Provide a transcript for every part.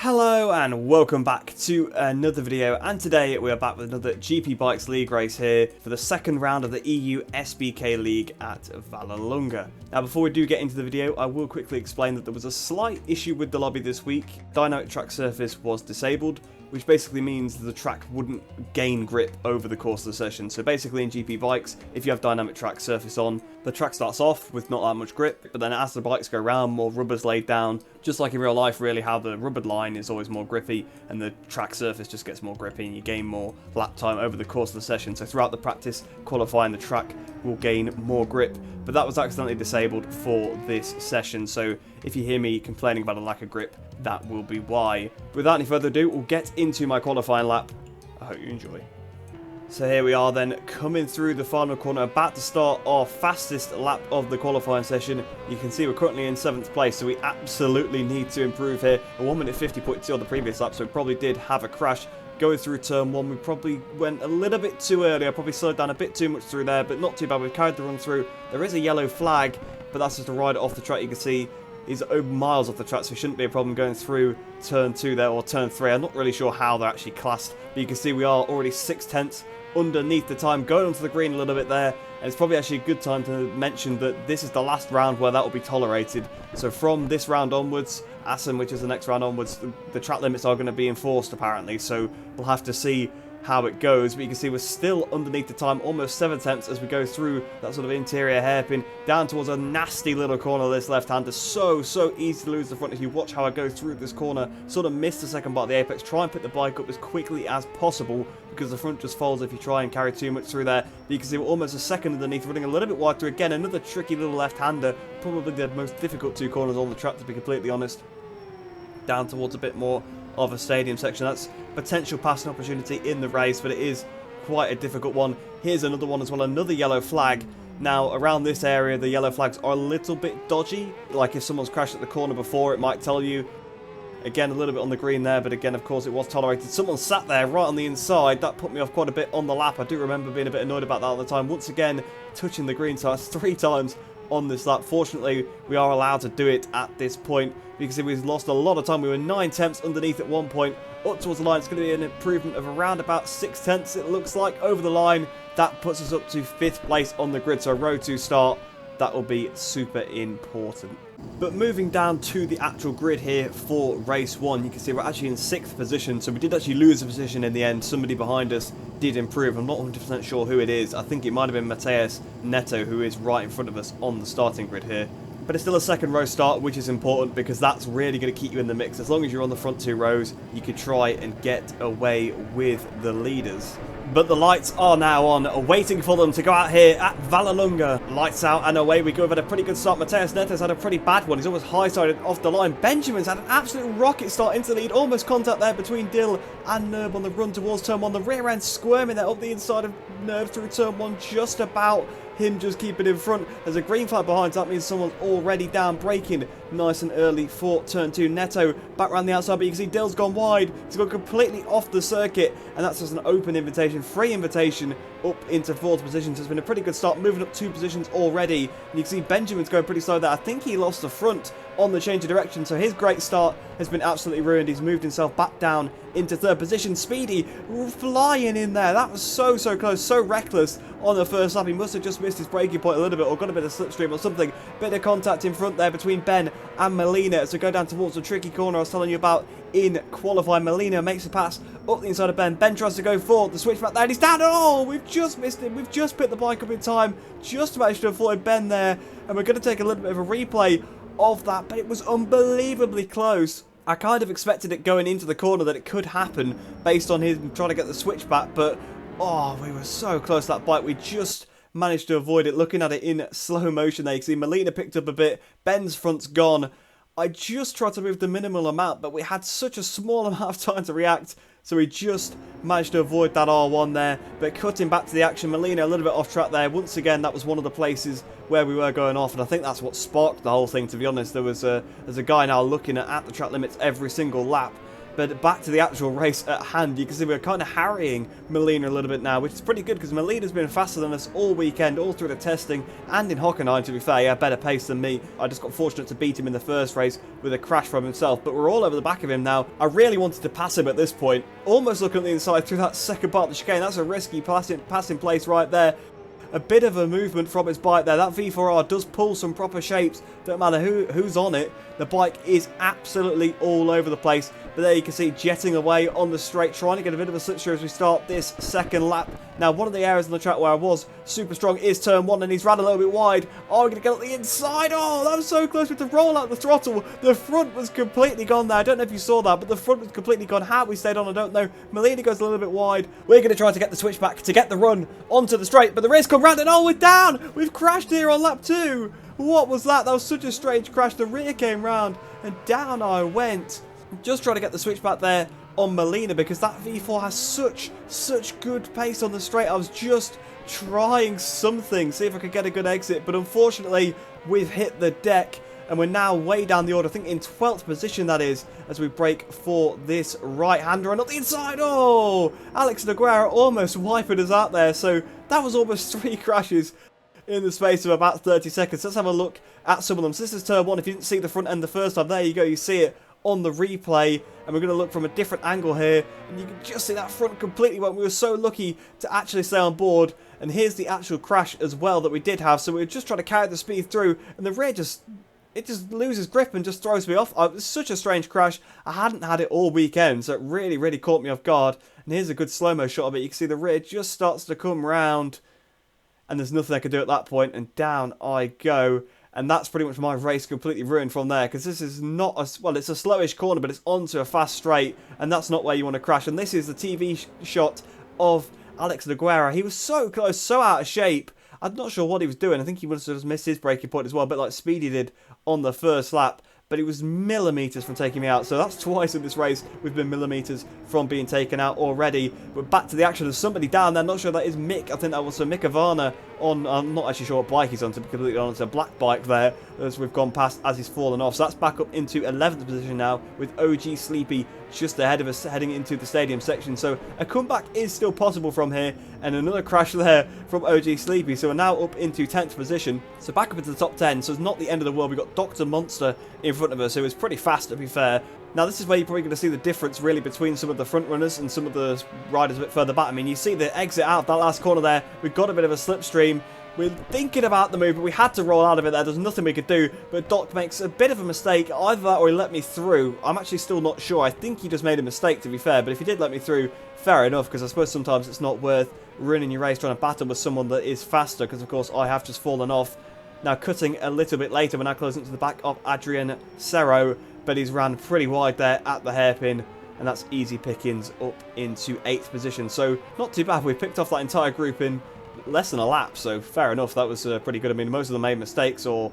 Hello and welcome back to another video, and today we are back with another GP Bikes League race here for the second round of the EU SBK League at Vallelunga. Now before we do get into the video, I will quickly explain that there was a slight issue with the lobby this week. Dynamic track surface was disabled, which basically means the track wouldn't gain grip over the course of the session. So basically in GP bikes, if you have dynamic track surface on, the track starts off with not that much grip, but then as the bikes go around, more rubber's laid down, just like in real life really, how the rubbered line is always more grippy and the track surface just gets more grippy and you gain more lap time over the course of the session. So throughout the practice qualifying, the track will gain more grip, but that was accidentally disabled for this session. So if you hear me complaining about a lack of grip, that will be why. Without any further ado, we'll get into my qualifying lap. I hope you enjoy. So here we are then, coming through the final corner, about to start our fastest lap of the qualifying session. You can see we're currently in 7th place, so we absolutely need to improve here. A 1 minute 50.2 on the previous lap, so we probably did have a crash. Going through turn 1, we probably went a little bit too early. I probably slowed down a bit too much through there, but not too bad. We've carried the run through. There is a yellow flag, but that's just a rider off the track. You can see he's over miles off the track, so it shouldn't be a problem going through turn 2 there, or turn 3. I'm not really sure how they're actually classed, but you can see we are already 6/10 underneath the time, going onto the green a little bit there. And it's probably actually a good time to mention that this is the last round where that will be tolerated. So from this round onwards, Assen, which is the next round onwards, the track limits are going to be enforced apparently, so we'll have to see how it goes. But you can see we're still underneath the time, almost 7/10 as we go through that sort of interior hairpin down towards a nasty little corner. This left-hander, so easy to lose the front. If you watch how I go through this corner, sort of miss the second part of the apex, try and pick the bike up as quickly as possible, because the front just folds if you try and carry too much through there. But you can see we're almost a second underneath, running a little bit wide through. Again, another tricky little left-hander, probably the most difficult 2 corners on the track, to be completely honest. Down towards a bit more of a stadium section. That's potential passing opportunity in the race, but it is quite a difficult one. Here's another one as well, another yellow flag. Now around this area the yellow flags are a little bit dodgy, like if someone's crashed at the corner before it might tell you. Again, a little bit on the green there, but again, of course, it was tolerated. Someone sat there right on the inside. That put me off quite a bit on the lap. I do remember being a bit annoyed about that at the time. Once again, touching the green, so that's 3 times on this lap. Fortunately, we are allowed to do it at this point, because we've lost a lot of time. We were 9/10 underneath at one point. Up towards the line, it's going to be an improvement of around about 6/10, it looks like, over the line. That puts us up to 5th place on the grid, so row 2 start. That will be super important. But moving down to the actual grid here for race 1, you can see we're actually in 6th position, so we did actually lose a position in the end. Somebody behind us did improve. I'm not 100% sure who it is. I think it might have been Mateus Neto, who is right in front of us on the starting grid here. But it's still a 2nd row start, which is important, because that's really going to keep you in the mix. As long as you're on the front 2 rows, you could try and get away with the leaders. But the lights are now on, waiting for them to go out here at Vallelunga. Lights out and away we go. We've had a pretty good start. Mateus Neto's had a pretty bad one. He's almost high-sided off the line. Benjamin's had an absolute rocket start into the lead. Almost contact there between Dill and Nerb on the run towards turn 1. The rear end squirming there up the inside of Nerb through turn 1. Just about him just keeping in front. There's a green flag behind, so that means someone's already down, braking nice and early for turn 2. Neto back around the outside, but you can see Dill's gone wide. He's gone completely off the circuit, and that's just an open invitation, free invitation up into 4th position. So it's been a pretty good start, moving up 2 positions already. And you can see Benjamin's going pretty slow there. I think he lost the front on the change of direction, so his great start has been absolutely ruined. He's moved himself back down into 3rd position. Speedy flying in there. That was so close, so reckless on the first lap. He must have just missed his braking point a little bit, or got a bit of slipstream or something. Bit of contact in front there between Ben and Molina. So go down towards the tricky corner I was telling you about in qualifying. Molina makes a pass up the inside of Ben. Ben tries to go forward. The switchback there, and he's down. Oh, we've just missed him. We've just picked the bike up in time. Just managed to avoid Ben there. And we're going to take a little bit of a replay of that, but it was unbelievably close. I kind of expected it going into the corner that it could happen based on him trying to get the switchback, but oh, we were so close to that bike. We just managed to avoid it. Looking at it in slow motion there, you can see Molina picked up a bit. Ben's front's gone. I just tried to move the minimal amount, but we had such a small amount of time to react, so we just managed to avoid that R1 there. But cutting back to the action, Molina a little bit off track there. Once again, that was one of the places where we were going off, and I think that's what sparked the whole thing, to be honest. There's a guy now looking at the track limits every single lap, But back to the actual race at hand, you can see we're kind of harrying Molina a little bit now, which is pretty good because Molina's been faster than us all weekend, all through the testing, and in Hockenheim, to be fair. He had better pace than me. I just got fortunate to beat him in the first race with a crash from himself, but we're all over the back of him now. I really wanted to pass him at this point, almost looking at the inside through that second part of the chicane. That's a risky passing place right there. A bit of a movement from his bike there. That V4R does pull some proper shapes. Don't matter who's on it. The bike is absolutely all over the place. But there you can see jetting away on the straight, trying to get a bit of a slipstream as we start this second lap. Now, one of the areas on the track where I was super strong is turn 1, and he's ran a little bit wide. Oh, we're going to get on the inside. Oh, that was so close with the roll out the throttle. The front was completely gone there. I don't know if you saw that, but the front was completely gone. How we stayed on, I don't know. Molina goes a little bit wide. We're going to try to get the switchback to get the run onto the straight, but the race come round and oh, we're down. We've crashed here on lap 2. What was that? That was such a strange crash. The rear came round and down I went. Just trying to get the switchback there on Molina because that V4 has such good pace on the straight. I was just trying something, see if I could get a good exit, but unfortunately we've hit the deck and we're now way down the order. I think in 12th position that is, as we break for this right-hander and up the inside. Oh, Alex Nogueira almost wiping us out there. So that was almost 3 crashes in the space of about 30 seconds. Let's have a look at some of them. So this is turn 1. If you didn't see the front end the first time, there you go, you see it on the replay, and we're going to look from a different angle here, and you can just see that front completely went. We were so lucky to actually stay on board, and here's the actual crash as well that we did have. So we were just trying to carry the speed through, and the rear just loses grip and just throws me off. It's such a strange crash. I hadn't had it all weekend, so it really caught me off guard. And here's a good slow-mo shot of it. You can see the rear just starts to come round, and there's nothing I can do at that point, and down I go. And that's pretty much my race completely ruined from there, because this is not a, well, it's a slowish corner, but it's onto a fast straight, and that's not where you want to crash. And this is the TV shot of Alex Nogueira. He was so close, so out of shape. I'm not sure what he was doing. I think he must have just missed his braking point as well, a bit like Speedy did on the first lap. But it was millimetres from taking me out. So that's twice in this race we've been millimetres from being taken out already. But back to the action. There's somebody down there. Not sure that is Mick. I think that was Mick Ivana on, I'm not actually sure what bike he's on, to be completely honest. A black bike there as we've gone past as he's fallen off. So that's back up into 11th position now with OG Sleepy just ahead of us heading into the stadium section. So a comeback is still possible from here. And another crash there from OG Sleepy. So we're now up into 10th position. So back up into the top 10. So it's not the end of the world. We've got Dr. Monster in front of us, who is pretty fast, to be fair. Now, this is where you're probably going to see the difference, really, between some of the front runners and some of the riders a bit further back. I mean, you see the exit out of that last corner there. We've got a bit of a slipstream. We're thinking about the move, but we had to roll out of it there. There's nothing we could do. But Doc makes a bit of a mistake. Either that or he let me through. I'm actually still not sure. I think he just made a mistake, to be fair. But if he did let me through, fair enough, because I suppose sometimes it's not worth ruining your race trying to battle with someone that is faster, because, of course, I have just fallen off. Now, cutting a little bit later, we're now closing to the back of Adrian Serro, but he's ran pretty wide there at the hairpin, and that's easy pickings up into 8th position. So, not too bad. We picked off that entire group in less than a lap, so fair enough. That was pretty good. I mean, most of them made mistakes or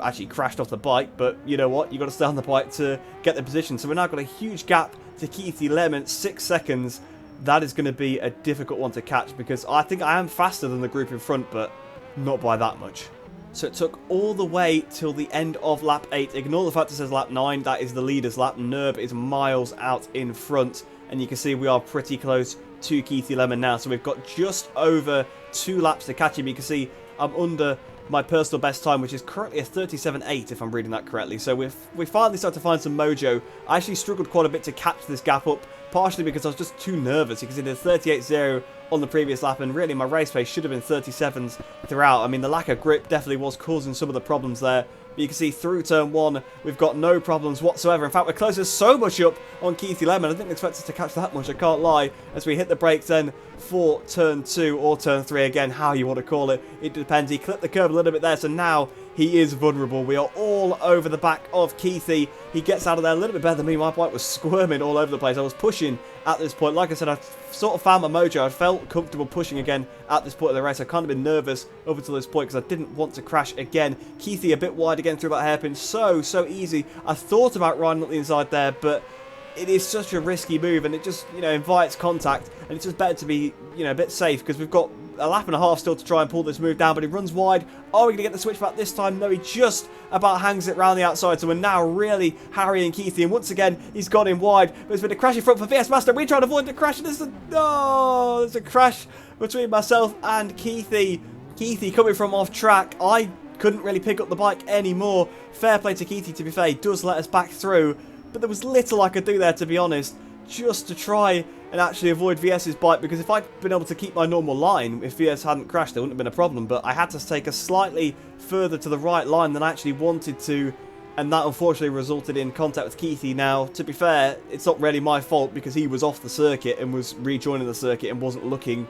actually crashed off the bike, but you know what? You've got to stay on the bike to get the position. So, we've now got a huge gap to Keithy Lemon, 6 seconds. That is going to be a difficult one to catch, because I think I am faster than the group in front, but not by that much. So it took all the way till the end of lap 8. Ignore the fact it says lap 9. That is the leader's lap. Nerb is miles out in front. And you can see we are pretty close to Keithy Lemon now. So we've got just over 2 laps to catch him. You can see I'm under my personal best time, which is currently a 37.8 if I'm reading that correctly. So we finally started to find some mojo. I actually struggled quite a bit to catch this gap up, partially because I was just too nervous. You can see the 38.0 on the previous lap, and really my race pace should have been 37s throughout. I mean, the lack of grip definitely was causing some of the problems there. But you can see through turn 1, we've got no problems whatsoever. In fact, we're closing so much up on Keithy Lemon. I didn't expect us to catch that much, I can't lie, as we hit the brakes then for turn 2 or turn 3, again, how you want to call it. It depends. He clipped the curb a little bit there, so now he is vulnerable. We are all over the back of Keithy. He gets out of there a little bit better than me. My bike was squirming all over the place. I was pushing at this point. Like I said, I sort of found my mojo. I felt comfortable pushing again at this point of the race. I kind of been nervous up until this point because I didn't want to crash again. Keithy a bit wide again through that hairpin. So easy. I thought about riding up the inside there, but it is such a risky move, and it just, you know, invites contact, and it's just better to be, you know, a bit safe, because we've got a lap and a half still to try and pull this move down, but he runs wide. Are we going to get the switchback this time? No, he just about hangs it round the outside, so we're now really harrying Keithy, and once again, he's gone in wide, but there's been a crash in front for VS Master. We trying to avoid the crash, and there's a crash between myself and Keithy. Keithy coming from off track. I couldn't really pick up the bike anymore. Fair play to Keithy, to be fair. He does let us back through, but there was little I could do there, to be honest, just to try and actually avoid VS's bike, because if I'd been able to keep my normal line, if VS hadn't crashed, there wouldn't have been a problem, but I had to take a slightly further to the right line than I actually wanted to, and that unfortunately resulted in contact with Keithy. Now, to be fair, it's not really my fault, because he was off the circuit and was rejoining the circuit and wasn't looking,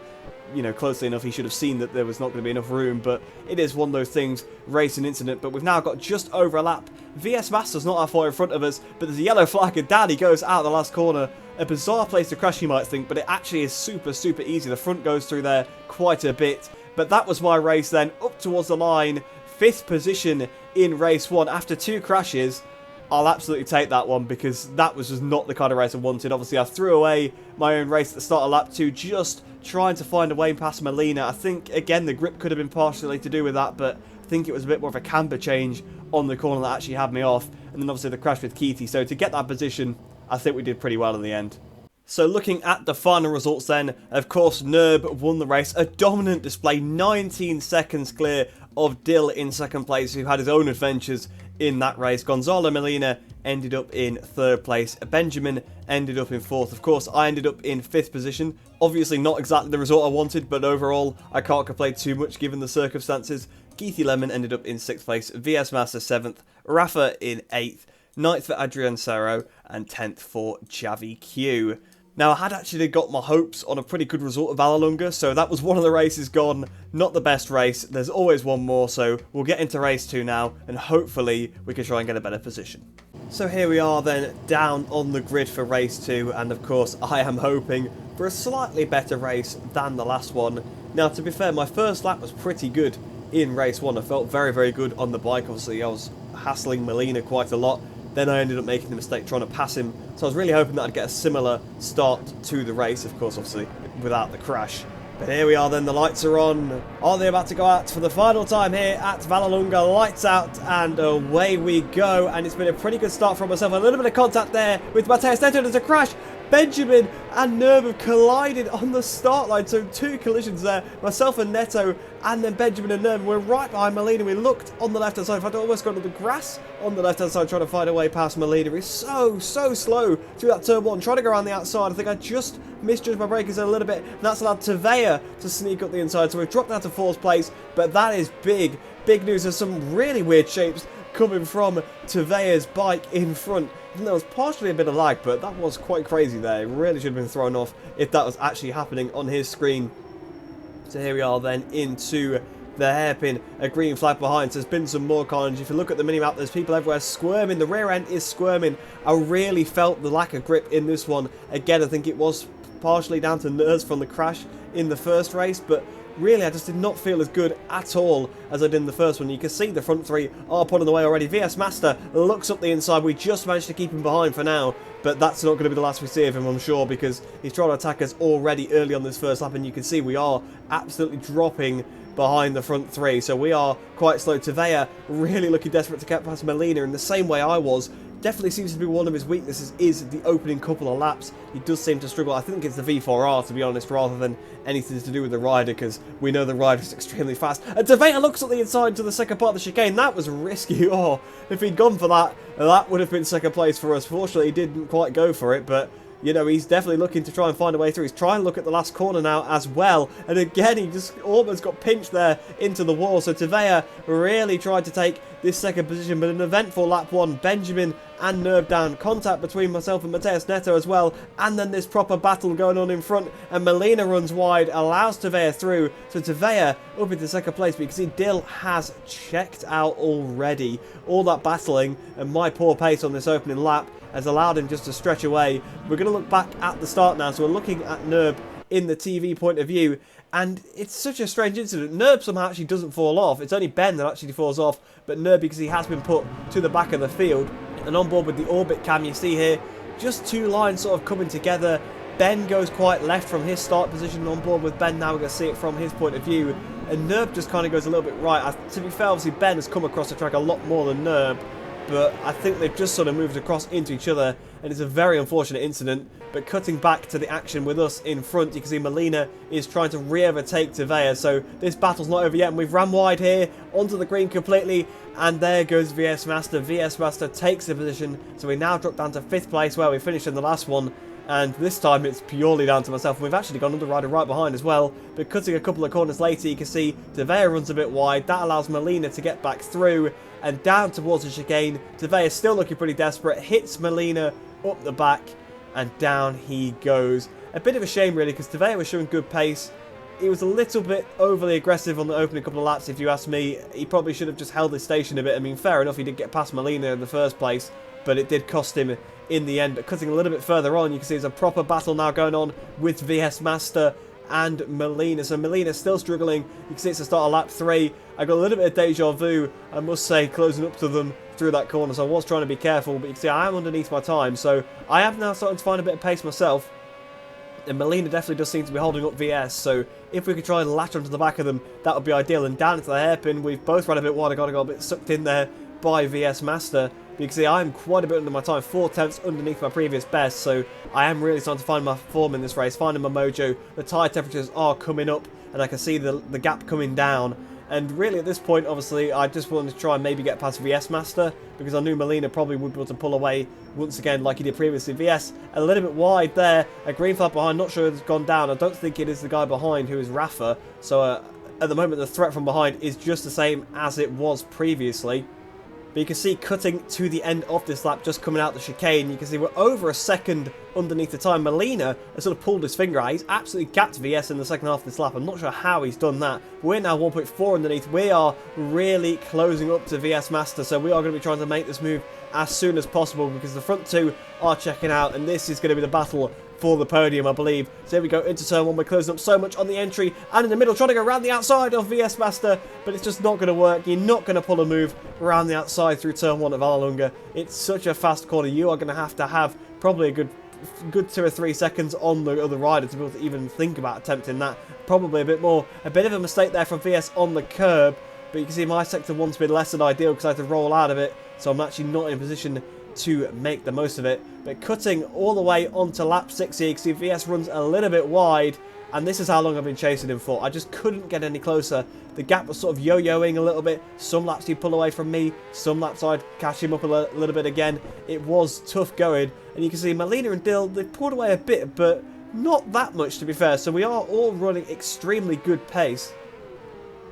you know, closely enough. He should have seen that there was not going to be enough room, but it is one of those things, racing incident. But we've now got just over a lap. VS Master's not that far in front of us, but there's a yellow flag, and down he goes out of the last corner. A bizarre place to crash, you might think, but it actually is super, super easy. The front goes through there quite a bit. But that was my race then, up towards the line. 5th position in race 1 after 2 crashes. I'll absolutely take that one, because that was just not the kind of race I wanted. Obviously, I threw away my own race at the start of lap 2, just trying to find a way past Melina. I think, again, the grip could have been partially to do with that, but I think it was a bit more of a camber change on the corner that actually had me off. And then obviously the crash with Keithy. So to get that position, I think we did pretty well in the end. So looking at the final results then, of course, Nerb won the race. A dominant display, 19 seconds clear of Dill in second place, who had his own adventures in that race. Gonzalo Molina ended up in 3rd place. Benjamin ended up in 4th. Of course, I ended up in 5th position. Obviously not exactly the result I wanted, but overall, I can't complain too much given the circumstances. Keithy Lemon ended up in 6th place. VS Master 7th. Rafa in 8th. 9th for Adrian Serro, and 10th for Javi Q. Now, I had actually got my hopes on a pretty good result of Vallelunga, so that was one of the races gone. Not the best race. There's always one more, so we'll get into race 2 now, and hopefully we can try and get a better position. So here we are then, down on the grid for race 2, and of course I am hoping for a slightly better race than the last one. Now, to be fair, my first lap was pretty good in race 1. I felt very, very good on the bike. Obviously, I was hassling Molina quite a lot. Then I ended up making the mistake trying to pass him. So I was really hoping that I'd get a similar start to the race, of course, obviously, without the crash. But here we are then, the lights are on. Are they about to go out for the final time here at Vallelunga? Lights out, and away we go. And it's been a pretty good start for myself. A little bit of contact there with Mateus Neto. There's a crash. Benjamin and Nerv have collided on the start line, so 2 collisions there. Myself and Neto, and then Benjamin and Nerv. We're right behind Molina. We looked on the left-hand side. In fact, I almost got on the grass on the left-hand side trying to find a way past Molina. He's so slow through that turn 1, trying to go around the outside. I think I just misjudged my brakes a little bit, and that's allowed Tavea to sneak up the inside. So we've dropped down to 4th place, but that is big news. There's some really weird shapes coming from Tavea's bike in front. And there was partially a bit of lag, but that was quite crazy there. It really should have been thrown off if that was actually happening on his screen. So here we are then into the hairpin, a green flag behind. So there's been some more carnage. If you look at the minimap, there's people everywhere squirming. The rear end is squirming. I really felt the lack of grip in this one. Again, I think it was partially down to nerves from the crash in the first race, but really, I just did not feel as good at all as I did in the first one. You can see the front 3 are pulling away already. VS Master looks up the inside. We just managed to keep him behind for now, but that's not going to be the last we see of him, I'm sure, because he's trying to attack us already early on this first lap, and you can see we are absolutely dropping behind the front 3, so we are quite slow. Tavea really looking desperate to get past Molina in the same way I was. Definitely seems to be one of his weaknesses is the opening couple of laps. He does seem to struggle. I think it's the V4R, to be honest, rather than anything to do with the rider, because we know the rider is extremely fast. And Tavea looks at the inside to the second part of the chicane. That was risky. Oh, if he'd gone for that, that would have been second place for us. Fortunately, he didn't quite go for it, but you know, he's definitely looking to try and find a way through. He's trying to look at the last corner now as well. And again, he just almost got pinched there into the wall. So Tavea really tried to take this second position, but an eventful lap 1. Benjamin and Nerv down. Contact between myself and Mateus Neto as well. And then this proper battle going on in front. And Molina runs wide, allows Tavea through. So Tavea up into second place. But you can see Dill has checked out already. All that battling and my poor pace on this opening lap has allowed him just to stretch away. We're going to look back at the start now. So we're looking at Nerb in the TV point of view. And it's such a strange incident. Nerb somehow actually doesn't fall off. It's only Ben that actually falls off. But Nerb, because he has been put to the back of the field. And on board with the orbit cam, you see here, just two lines sort of coming together. Ben goes quite left from his start position. On board with Ben now, we're going to see it from his point of view. And Nerb just kind of goes a little bit right. To be fair, obviously Ben has come across the track a lot more than Nerb, but I think they've just sort of moved across into each other, and it's a very unfortunate incident. But cutting back to the action with us in front, you can see Molina is trying to re-overtake Tavea, so this battle's not over yet, and we've ran wide here, onto the green completely, and there goes VS Master. VS Master takes the position, so we now drop down to 5th place where we finished in the last one. And this time it's purely down to myself. We've actually got another rider right behind as well. But cutting a couple of corners later, you can see Tavea runs a bit wide. That allows Molina to get back through. And down towards the chicane. Tavea still looking pretty desperate. Hits Molina up the back. And down he goes. A bit of a shame really, because Tavea was showing good pace. He was a little bit overly aggressive on the opening couple of laps, if you ask me. He probably should have just held his station a bit. I mean, fair enough, he did get past Molina in the first place. But it did cost him in the end. But cutting a little bit further on, you can see there's a proper battle now going on with VS Master and Molina. So Molina's still struggling. You can see it's the start of lap 3. I got a little bit of deja vu, I must say, closing up to them through that corner. So I was trying to be careful, but you can see I am underneath my time. So I am now starting to find a bit of pace myself. And Molina definitely does seem to be holding up VS, so if we could try and latch onto the back of them, that would be ideal. And down into the hairpin, we've both run a bit wide. I got a bit sucked in there by VS Master. But you can see I'm quite a bit under my time, 4 tenths underneath my previous best, so I am really starting to find my form in this race, finding my mojo. The tyre temperatures are coming up, and I can see the gap coming down. And really at this point, obviously, I just wanted to try and maybe get past VS Master, because I knew Molina probably would be able to pull away once again like he did previously. VS a little bit wide there, a green flag behind, not sure it's gone down. I don't think it is the guy behind who is Rafa, so at the moment the threat from behind is just the same as it was previously. But you can see cutting to the end of this lap, just coming out the chicane, you can see we're over a second underneath the time. Molina has sort of pulled his finger out. He's absolutely gapped VS in the second half of this lap. I'm not sure how he's done that. We're now 1.4 underneath. We are really closing up to VS Master, so we are going to be trying to make this move as soon as possible, because the front two are checking out, and this is going to be the battle for the podium, I believe. So here we go into turn 1. We're closing up so much on the entry and in the middle, trying to go around the outside of VS Master, but it's just not going to work. You're not going to pull a move around the outside through turn 1 of Vallelunga. It's such a fast corner. You are going to have probably a good 2 or 3 seconds on the other rider to be able to even think about attempting that. Probably a bit more. A bit of a mistake there from VS on the curb, but you can see my sector 1's been less than ideal because I had to roll out of it, so I'm actually not in a position to make the most of it. But cutting all the way onto lap 6 here, you can see VS runs a little bit wide, and this is how long I've been chasing him for. I just couldn't get any closer. The gap was sort of yo-yoing a little bit. Some laps he'd pull away from me, some laps I'd catch him up a little bit again. It was tough going, and you can see Molina and Dill, they've pulled away a bit, but not that much to be fair. So we are all running extremely good pace.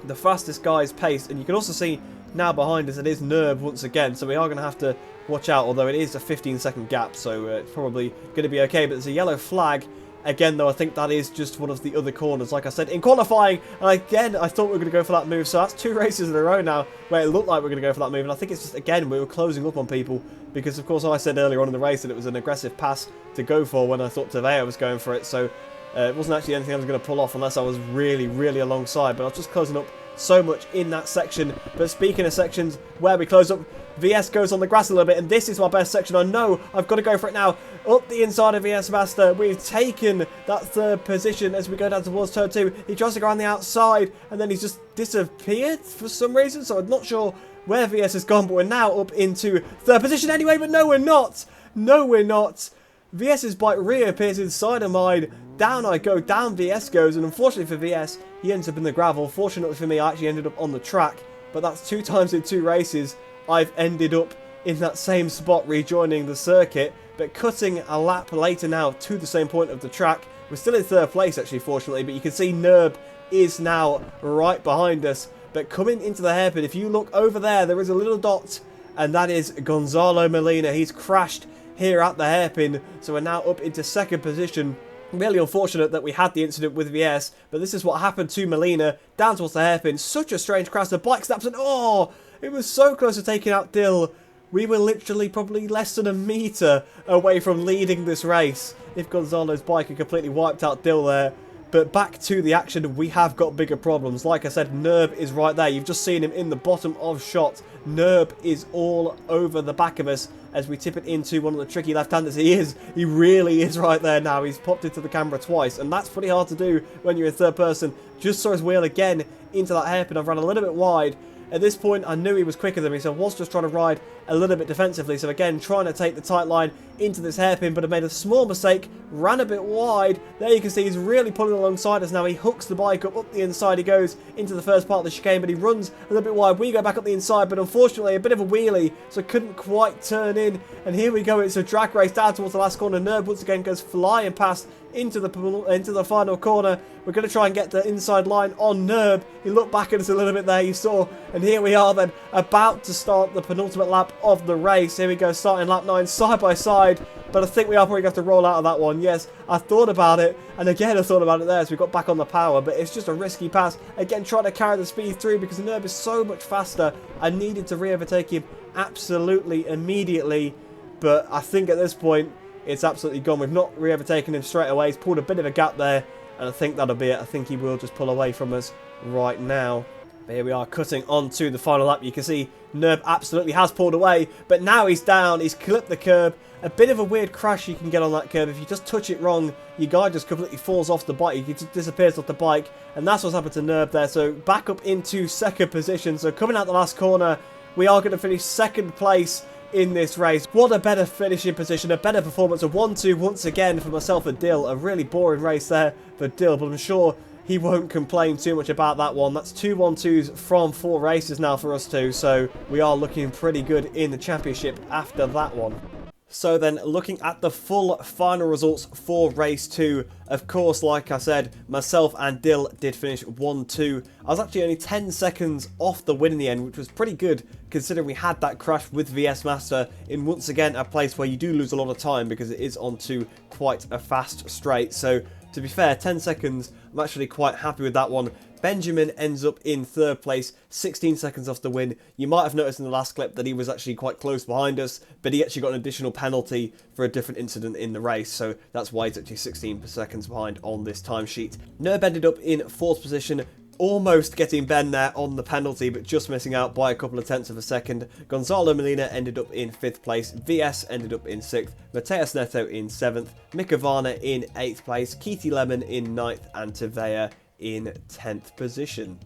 The fastest guy's pace, and you can also see now behind us it is Nerb once again, so we are going to have to watch out, although it is a 15-second gap, so it's probably going to be okay. But there's a yellow flag again, though. I think that is just one of the other corners, like I said in qualifying, and again I thought we were going to go for that move, so that's 2 races in a row now where it looked like we were going to go for that move. And I think it's just, again, we were closing up on people, because of course I said earlier on in the race that it was an aggressive pass to go for when I thought Tavea was going for it, so it wasn't actually anything I was going to pull off unless I was really alongside. But I was just closing up so much in that section. But speaking of sections where we close up, VS goes on the grass a little bit, and this is my best section. I know I've got to go for it now. Up the inside of VS Master, we've taken that 3rd position as we go down towards turn 2. He tries to go on the outside, and then he's just disappeared for some reason, so I'm not sure where VS has gone, but we're now up into 3rd position anyway. But no, we're not. No, we're not. VS's bike reappears inside of mine. Down I go, down VS goes, and unfortunately for VS, he ends up in the gravel. Fortunately for me, I actually ended up on the track, but that's 2 times in 2 races I've ended up in that same spot, rejoining the circuit. But cutting a lap later now to the same point of the track, we're still in 3rd place actually, fortunately, but you can see Nerb is now right behind us. But coming into the hairpin, if you look over there, there is a little dot, and that is Gonzalo Molina. He's crashed here at the hairpin, so we're now up into 2nd position. Really unfortunate that we had the incident with VS, but this is what happened to Molina down towards the hairpin. Such a strange crash. The bike snaps, and oh, it was so close to taking out Dill. We were literally probably less than a metre away from leading this race if Gonzalo's bike had completely wiped out Dill there. But back to the action, we have got bigger problems. Like I said, Nerb is right there. You've just seen him in the bottom of shot. Nerb is all over the back of us. as we tip it into one of the tricky left-handers. He really is right there now. He's popped into the camera twice, and that's pretty hard to do when you're in third person. Just saw his wheel again into that hairpin. I've run a little bit wide. At this point, I knew he was quicker than me, so I was just trying to ride a little bit defensively. So again, trying to take the tight line into this hairpin, but I made a small mistake, ran a bit wide. There you can see he's really pulling alongside us now. He hooks the bike up the inside. He goes into the first part of the chicane, but he runs a little bit wide. We go back up the inside, but unfortunately, a bit of a wheelie, so couldn't quite turn in. And here we go. It's a drag race down towards the last corner. Nerd once again goes flying past into the final corner. We're going to try and get the inside line on Nerb. He looked back at us a little bit there, you saw. And here we are then, about to start the penultimate lap of the race. Here we go, starting lap 9, side by side. But I think we are probably going to have to roll out of that one. Yes, I thought about it. And again, I thought about it there as we got back on the power. But it's just a risky pass. Again, trying to carry the speed through because Nerb is so much faster. I needed to re-overtake him absolutely immediately. But I think at this point, it's absolutely gone. We've not re-overtaken him straight away. He's pulled a bit of a gap there. And I think that'll be it. I think he will just pull away from us right now. But here we are, cutting on to the final lap. You can see Nerb absolutely has pulled away. But now he's down. He's clipped the curb. A bit of a weird crash you can get on that curb. If you just touch it wrong, your guy just completely falls off the bike. He just disappears off the bike. And that's what's happened to Nerb there. So back up into second position. So coming out the last corner, we are going to finish second place in this race. What a better finishing position, a better performance. A 1-2 once again for myself and Dill. A really boring race there for Dill, but I'm sure he won't complain too much about that one. That's 2 1-2s from 4 races now for us two, so we are looking pretty good in the championship after that one. So then, looking at the full final results for race 2, of course, like I said, myself and Dill did finish 1-2. I was actually only 10 seconds off the win in the end, which was pretty good considering we had that crash with VS Master in once again a place where you do lose a lot of time because it is onto quite a fast straight. So to be fair, 10 seconds, I'm actually quite happy with that one. Benjamin ends up in third place, 16 seconds off the win. You might have noticed in the last clip that he was actually quite close behind us, but he actually got an additional penalty for a different incident in the race, so that's why he's actually 16 seconds behind on this timesheet. Nerb ended up in fourth position, almost getting Ben there on the penalty, but just missing out by a couple of tenths of a second. Gonzalo Molina ended up in 5th place, VS ended up in 6th, Mateus Neto in 7th, Mikavana in 8th place, Keithy Lemon in 9th, and Tavea in 10th position.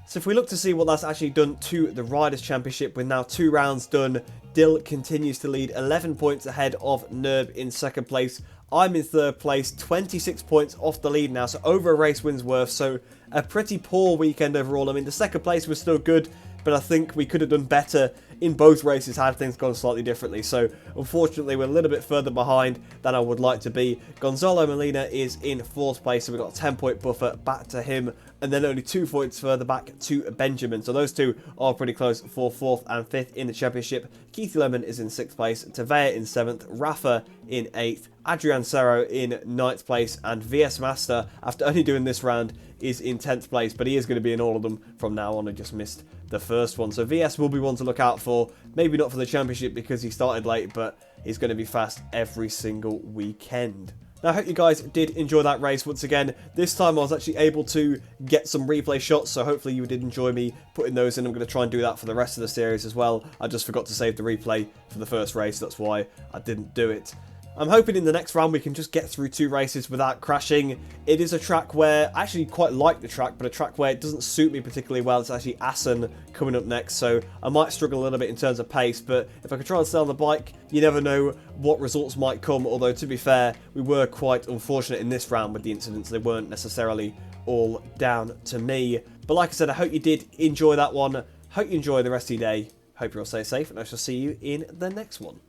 So if we look to see what that's actually done to the Riders' Championship, with now 2 rounds done, Dill continues to lead 11 points ahead of Nerb in 2nd place. I'm in 3rd place, 26 points off the lead now, so over a race win's worth, so a pretty poor weekend overall. I mean, the 2nd place was still good, but I think we could have done better in both races had things gone slightly differently. So unfortunately, we're a little bit further behind than I would like to be. Gonzalo Molina is in 4th place, so we've got a 10-point buffer back to him, and then only 2 points further back to Benjamin. So those two are pretty close for 4th and 5th in the championship. Keithy Lemon is in 6th place, Tavea in 7th, Rafa in 8th, Adrian Serro in 9th place, and VS Master, after only doing this round, is in 10th place, but he is going to be in all of them from now on. I just missed the first one. So VS will be one to look out for. Maybe not for the championship because he started late, but he's going to be fast every single weekend. Now, I hope you guys did enjoy that race once again. This time I was actually able to get some replay shots, so hopefully you did enjoy me putting those in. I'm going to try and do that for the rest of the series as well. I just forgot to save the replay for the first race, that's why I didn't do it. I'm hoping in the next round we can just get through 2 races without crashing. It is a track where I actually quite like the track, but a track where it doesn't suit me particularly well. It's actually Assen coming up next, so I might struggle a little bit in terms of pace, but if I could try and stay on the bike, you never know what results might come. Although, to be fair, we were quite unfortunate in this round with the incidents. They weren't necessarily all down to me. But like I said, I hope you did enjoy that one. Hope you enjoy the rest of your day. Hope you all stay safe, and I shall see you in the next one.